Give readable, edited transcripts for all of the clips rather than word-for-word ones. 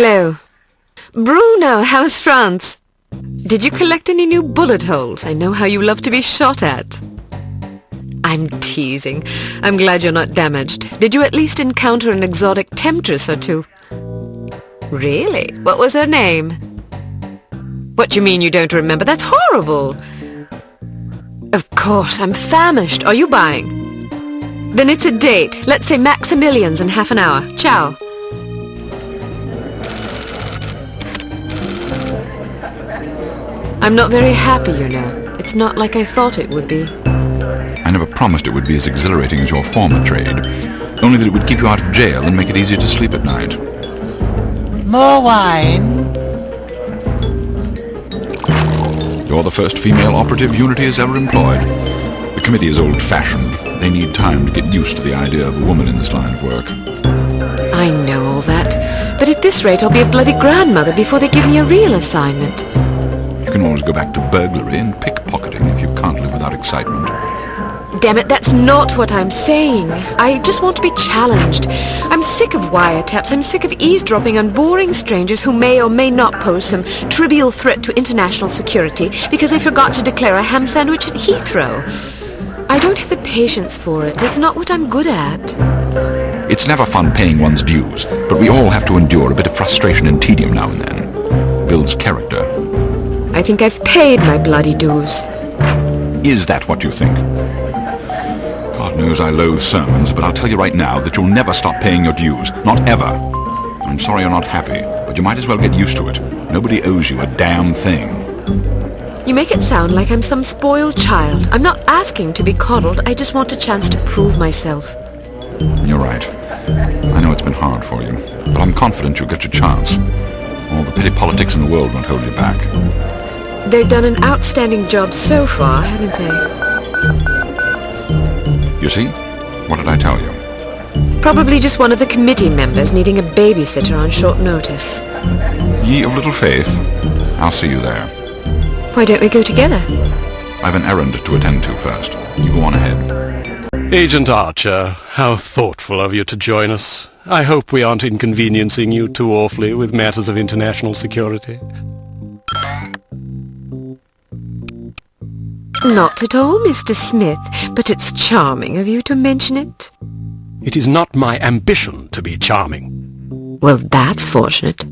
Hello. Bruno, how's France? Did you collect any new bullet holes? I know how you love to be shot at. I'm teasing. I'm glad you're not damaged. Did you at least encounter an exotic temptress or two? Really? What was her name? What do you mean you don't remember? That's horrible. Of course, I'm famished. Are you buying? Then it's a date. Let's say Maximilian's in half an hour. Ciao. I'm not very happy, you know. It's not like I thought it would be. I never promised it would be as exhilarating as your former trade. Only that it would keep you out of jail and make it easier to sleep at night. More wine? You're the first female operative Unity has ever employed. The committee is old-fashioned. They need time to get used to the idea of a woman in this line of work. I know all that. But at this rate, I'll be a bloody grandmother before they give me a real assignment. You can always go back to burglary and pickpocketing if you can't live without excitement. Damn it, that's not what I'm saying. I just want to be challenged. I'm sick of wiretaps. I'm sick of eavesdropping on boring strangers who may or may not pose some trivial threat to international security because they forgot to declare a ham sandwich at Heathrow. I don't have the patience for it. It's not what I'm good at. It's never fun paying one's dues, but we all have to endure a bit of frustration and tedium now and then. Builds character. I think I've paid my bloody dues. Is that what you think? God knows I loathe sermons, but I'll tell you right now that you'll never stop paying your dues. Not ever. I'm sorry you're not happy, but you might as well get used to it. Nobody owes you a damn thing. You make it sound like I'm some spoiled child. I'm not asking to be coddled. I just want a chance to prove myself. You're right. I know it's been hard for you, but I'm confident you'll get your chance. All the petty politics in the world won't hold you back. They've done an outstanding job so far, haven't they? You see? What did I tell you? Probably just one of the committee members needing a babysitter on short notice. Ye of little faith. I'll see you there. Why don't we go together? I've an errand to attend to first. You go on ahead. Agent Archer, how thoughtful of you to join us. I hope we aren't inconveniencing you too awfully with matters of international security. Not at all, Mr. Smith, but it's charming of you to mention it. It is not my ambition to be charming. Well, that's fortunate.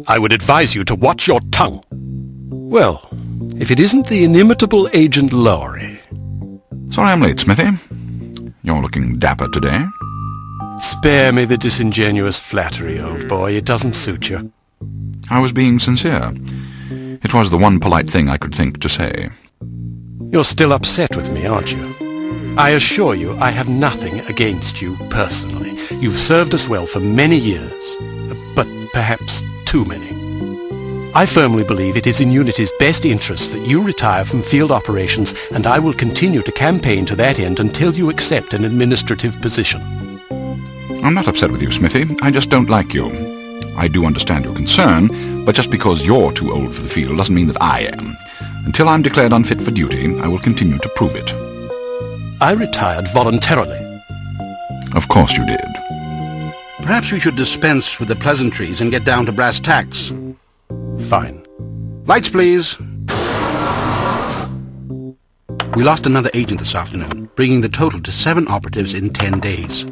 I would advise you to watch your tongue. Well, if it isn't the inimitable Agent Lowry. Sorry I'm late, Smithy. You're looking dapper today. Spare me the disingenuous flattery, old boy. It doesn't suit you. I was being sincere. It was the one polite thing I could think to say. You're still upset with me, aren't you? I assure you I have nothing against you personally. You've served us well for many years, but perhaps too many. I firmly believe it is in Unity's best interests that you retire from field operations, and I will continue to campaign to that end until you accept an administrative position. I'm not upset with you, Smithy. I just don't like you. I do understand your concern, but just because you're too old for the field doesn't mean that I am. Until I'm declared unfit for duty, I will continue to prove it. I retired voluntarily. Of course you did. Perhaps we should dispense with the pleasantries and get down to brass tacks. Fine. Lights, please. We lost another agent this afternoon, bringing the total to 7 operatives in 10 days.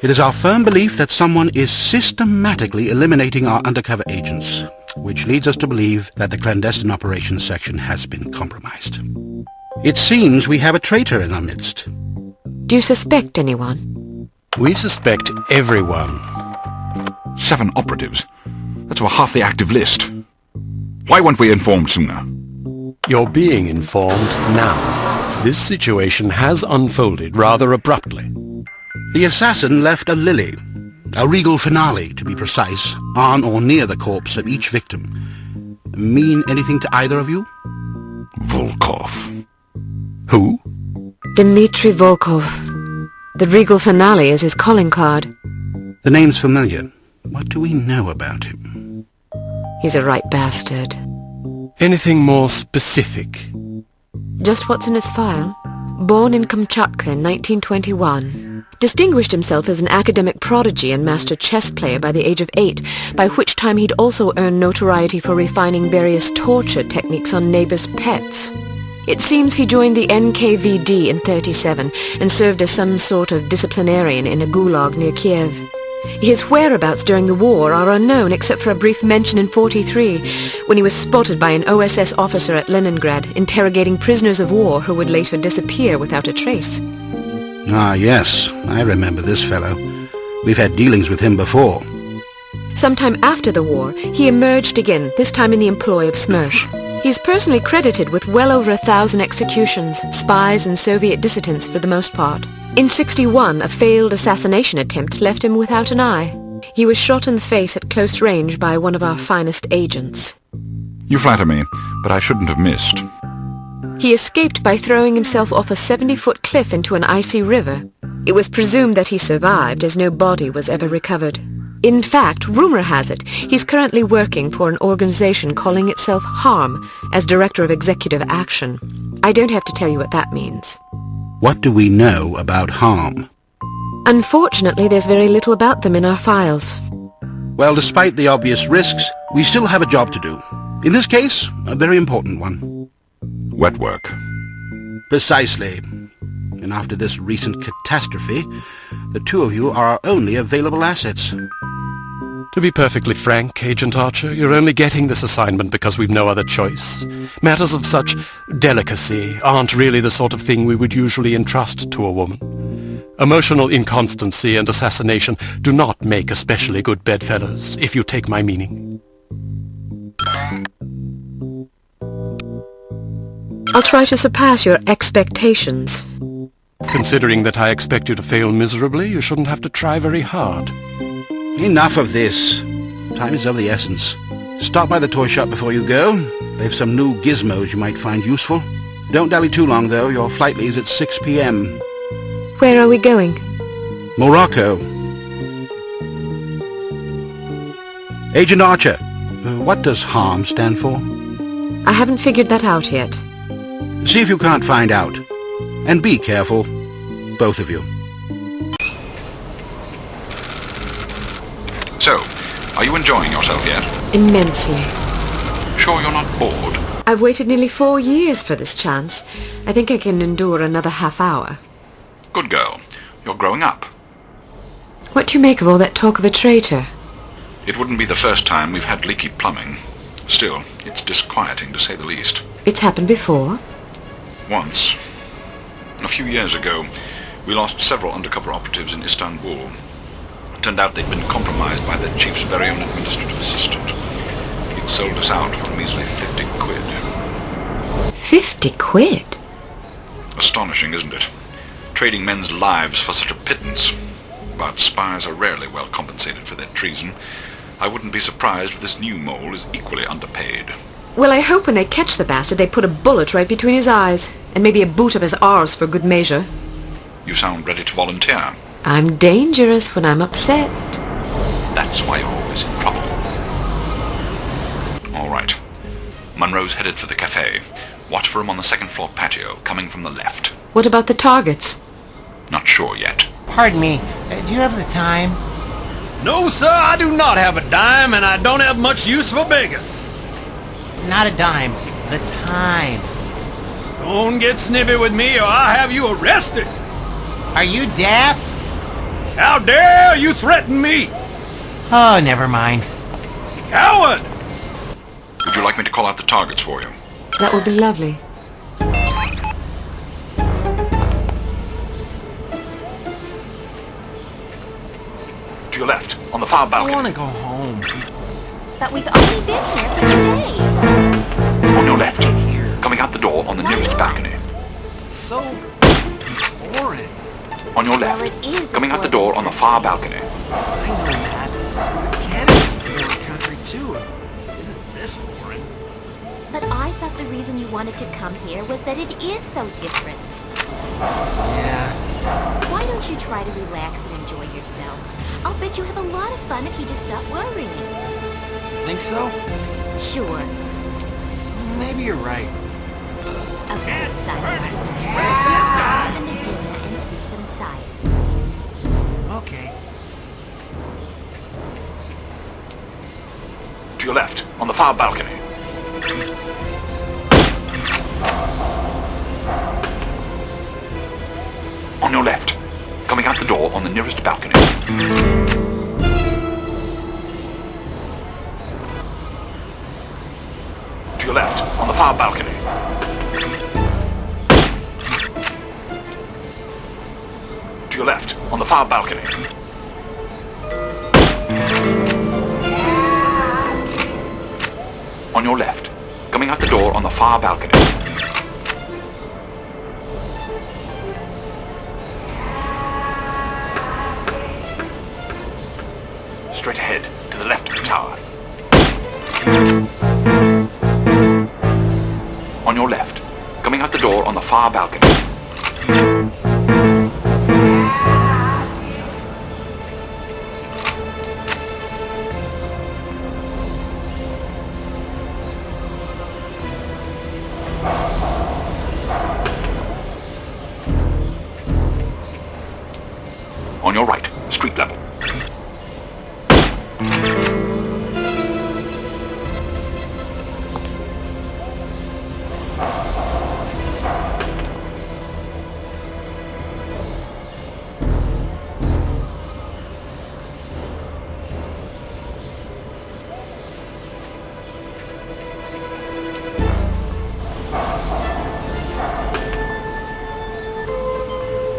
It is our firm belief that someone is systematically eliminating our undercover agents, which leads us to believe that the clandestine operations section has been compromised. It seems we have a traitor in our midst. Do you suspect anyone? We suspect everyone. 7 operatives. That's over half the active list. Why weren't we informed sooner? You're being informed now. This situation has unfolded rather abruptly. The assassin left a lily, a regal finale to be precise, on or near the corpse of each victim. Mean anything to either of you? Volkov. Who? Dmitri Volkov. The regal finale is his calling card. The name's familiar. What do we know about him? He's a right bastard. Anything more specific? Just what's in his file. Born in Kamchatka in 1921. Distinguished himself as an academic prodigy and master chess player by the age of 8, by which time he'd also earned notoriety for refining various torture techniques on neighbors' pets. It seems he joined the NKVD in 37 and served as some sort of disciplinarian in a gulag near Kiev. His whereabouts during the war are unknown except for a brief mention in 43 when he was spotted by an OSS officer at Leningrad interrogating prisoners of war who would later disappear without a trace. Ah, yes, I remember this fellow. We've had dealings with him before. Sometime after the war, he emerged again, this time in the employ of Smersh. He's personally credited with well over 1,000 executions, spies and Soviet dissidents for the most part. In 61, a failed assassination attempt left him without an eye. He was shot in the face at close range by one of our finest agents. You flatter me, but I shouldn't have missed. He escaped by throwing himself off a 70-foot cliff into an icy river. It was presumed that he survived, as no body was ever recovered. In fact, rumor has it, he's currently working for an organization calling itself HARM as Director of Executive Action. I don't have to tell you what that means. What do we know about HARM? Unfortunately, there's very little about them in our files. Well, despite the obvious risks, we still have a job to do. In this case, a very important one. Wet work. Precisely. And after this recent catastrophe, the two of you are our only available assets. To be perfectly frank, Agent Archer, you're only getting this assignment because we've no other choice. Matters of such delicacy aren't really the sort of thing we would usually entrust to a woman. Emotional inconstancy and assassination do not make especially good bedfellows, if you take my meaning. I'll try to surpass your expectations. Considering that I expect you to fail miserably, you shouldn't have to try very hard. Enough of this. Time is of the essence. Stop by the toy shop before you go. They've some new gizmos you might find useful. Don't dally too long, though. Your flight leaves at 6 p.m. Where are we going? Morocco. Agent Archer, what does HARM stand for? I haven't figured that out yet. See if you can't find out. And be careful, both of you. So, are you enjoying yourself yet? Immensely. Sure you're not bored? I've waited nearly 4 years for this chance. I think I can endure another half hour. Good girl. You're growing up. What do you make of all that talk of a traitor? It wouldn't be the first time we've had leaky plumbing. Still, it's disquieting to say the least. It's happened before? Once. A few years ago, we lost several undercover operatives in Istanbul. It turned out they'd been compromised by their chief's very own administrative assistant. He'd sold us out for a measly 50 quid. 50 quid? Astonishing, isn't it? Trading men's lives for such a pittance. But spies are rarely well compensated for their treason. I wouldn't be surprised if this new mole is equally underpaid. Well, I hope when they catch the bastard they put a bullet right between his eyes, and maybe a boot up his arse for good measure. You sound ready to volunteer. I'm dangerous when I'm upset. That's why you're always in trouble. All right. Munro's headed for the cafe. Watch for him on the second floor patio, coming from the left. What about the targets? Not sure yet. Pardon me, do you have the time? No, sir, I do not have a dime, and I don't have much use for beggars. Not a dime, the time. Don't get snippy with me, or I'll have you arrested. Are you deaf? How dare you threaten me? Oh, never mind. Coward! Would you like me to call out the targets for you? That would be lovely. To your left, on the far I balcony. want to go home. But we've only been here for 2 days. On your left, coming out the door on the nearest balcony. So foreign. On your Well, left, it is a coming out the foreign door on the far balcony. I know that. Canada's a foreign country too. Isn't this foreign? But I thought the reason you wanted to come here was that it is so different. Yeah. Why don't you try to relax and enjoy yourself? I'll bet you have a lot of fun if you just stop worrying. Think so? Sure. Maybe you're right. Of course I want. Let's go to the Medina and see some sights. far balcony. On your left, coming out the door on the nearest balcony. To your left, on the far balcony. To your left, on the far balcony. On your left, coming out the door on the far balcony. Straight ahead, to the left of the tower. On your left, coming out the door on the far balcony. On your right, street level.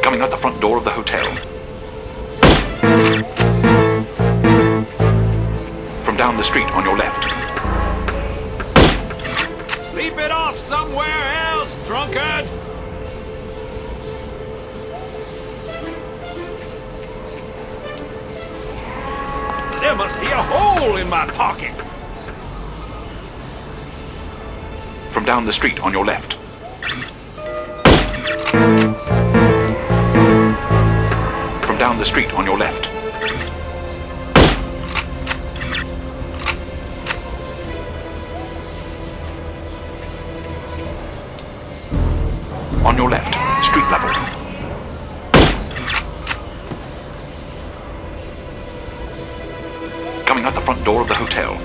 Coming out the front door of the hotel. From down the street on your left. Sleep it off somewhere else, drunkard! There must be a hole in my pocket! From down the street on your left. From down the street on your left. On your left, street level. Coming out the front door of the hotel.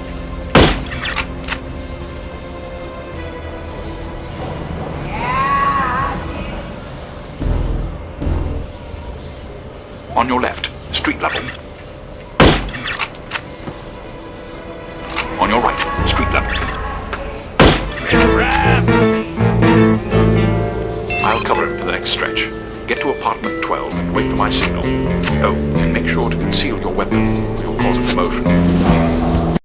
On your left, street level. On your right, street level. I'll cover it for the next stretch. Get to apartment 12 and wait for my signal. Oh, and make sure to conceal your weapon, or you'll cause a commotion.